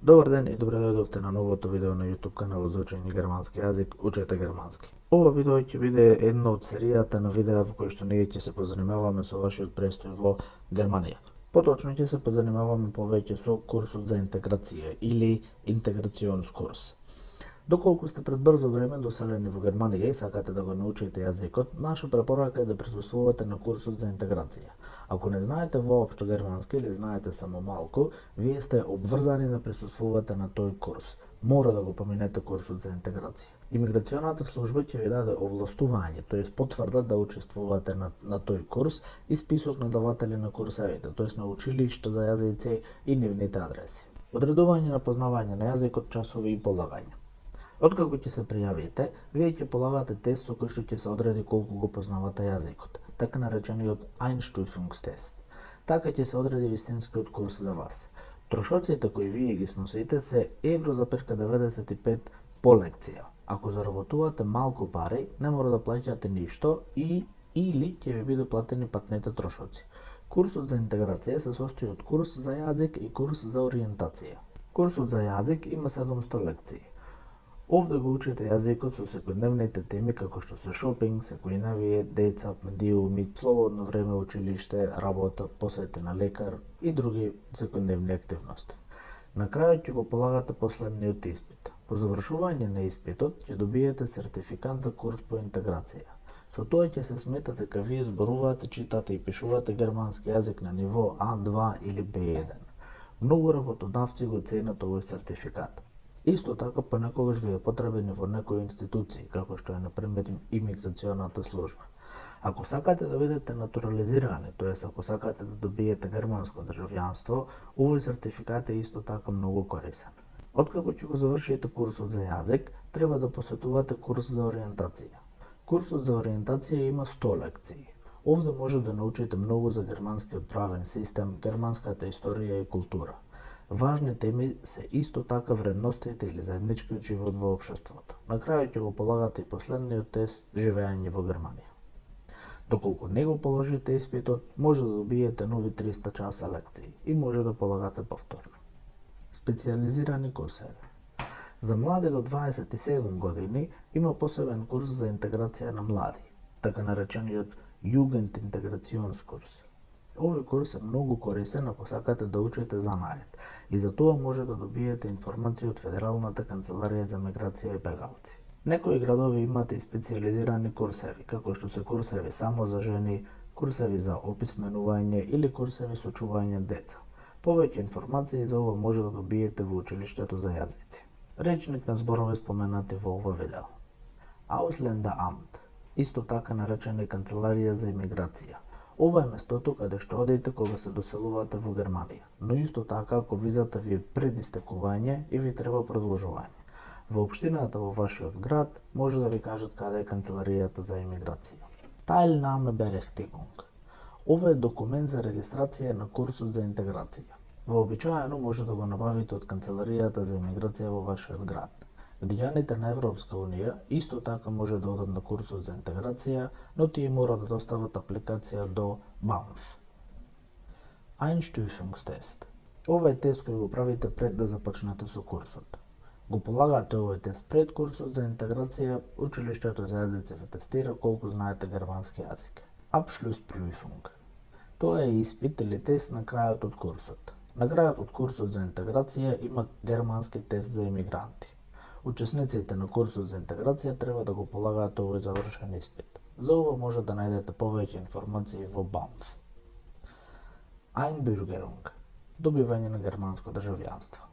Добар ден и добре дојдовте на новото видео на YouTube каналот за учење германски јазик Учете германски. Ова видео ќе биде едно од серијата на видеа во кои што ние ќе се позанимаваме со вашиот престој во Германија. Поточно ќе се позанимаваме повеќе со курсот за интеграција или интеграционскурс. Доколку сте пред брзо време доселени во Германија и сакате да го научите јазикот, наша препорака е да присуствувате на курсот за интеграција. Ако не знаете воопшто германски или знаете само малку, вие сте обврзани да присуствувате на тој курс. Мора да го поминете курсот за интеграција. Имиграционата служба ќе ви даде овластување, т.е. потврда да учествувате на тој курс и список на даватели на курсевите, т.е. на училишта за јазици и нивните адреси. Одредување на познавање на јазикот, часови и полагање. Откако ќе се пријавите, вие ќе полагате тест со кој што ќе се одреди колку го познавате јазикот, така наречениот Einstufungstest. Така ќе се одреди вистинскиот курс за вас. Трошоците кои вие ги сносите се €95 по лекција. Ако заработувате малку пари, не мора да плаќате ништо или ќе ви биде платени патните трошоци. Курсот за интеграција се состои од курс за јазик и курс за ориентација. Курсот за јазик има 700 лекции. Овде го учите јазикот со секојдневните теми како што се шопинг, секојдневие, деца, медиуми, слободно време, училиште, работа, посети на лекар и други секојдневни активности. На крајот ќе го полагате последниот испит. По завршување на испитот ќе добиете сертификат за курс по интеграција. Со тоа ќе се смета дека вие зборувате, читате и пишувате германски јазик на ниво А2 или Б1. Многу работодавци го ценат овој сертификат. Исто така понекогаш ви е потребен во некои институции, како што е например имиграционата служба. Ако сакате да бидете натурализирани, т.е. ако сакате да добиете германско државјанство, овој сертификат е исто така многу корисен. Откако ќе го завршите курсот за јазик, треба да посетувате курс за ориентација. Курсот за ориентација има 100 лекции. Овде може да научите многу за германскиот правен систем, германската историја и култура. Важни теми се исто така вредностите или заедничкиот живот во општеството. На крајот ќе го полагате и последниот тест живење во Германија. Доколку не го положите испитот, може да добиете нови 300 часа лекции и може да полагате повторно. Специјализирани курсеви. За млади до 27 години има посебен курс за интеграција на млади, така наречениот Jugendintegrationskurs. Овој курс е многу корисен ако сакате да учите занает и за тоа може да добиете информација од Федералната канцеларија за миграција и бегалци. Некои градови имаат и специјализирани курсеви, како што се курсеви само за жени, курсеви за описменување или курсеви со чување деца. Повеќе информации за ова може да добиете во училиштето за јазици. Речник на зборови споменати во ова видео. Ausländeраmt, исто така наречена и канцеларија за имиграција. Ова е местото каде што одите кога се доселувате во Германија, но исто така ако визата ви е пред истекување и ви треба продолжување. Во општината во вашиот град може да ви кажат каде е канцеларијата за имиграција. Teilnahmeberechtigung. Ова е документ за регистрација на курсот за интеграција. Вообичаено може да го набавите од канцеларијата за имиграција во вашиот град. Граѓаните на Европска Унија исто така може да одат на курсот за интеграција, но тие мора да достават апликација до BAMF. Einstufungstest. Ова е тест кој го правите пред да започнете со курсот. Го полагате овој тест пред курсот за интеграција, училиштето за јазици ве тестира колку знаете германски јазик. Abschlussprüfung. Тоа е испит или тест на крајот од курсот. На крајот од курсот за интеграција има германски тест за имигранти. Учесниците на курсот за интеграција треба да го полагаат овој завршен испит. За ова може да најдете повеќе информации во BAMF. Einbürgerung. Добивање на германско државјанство.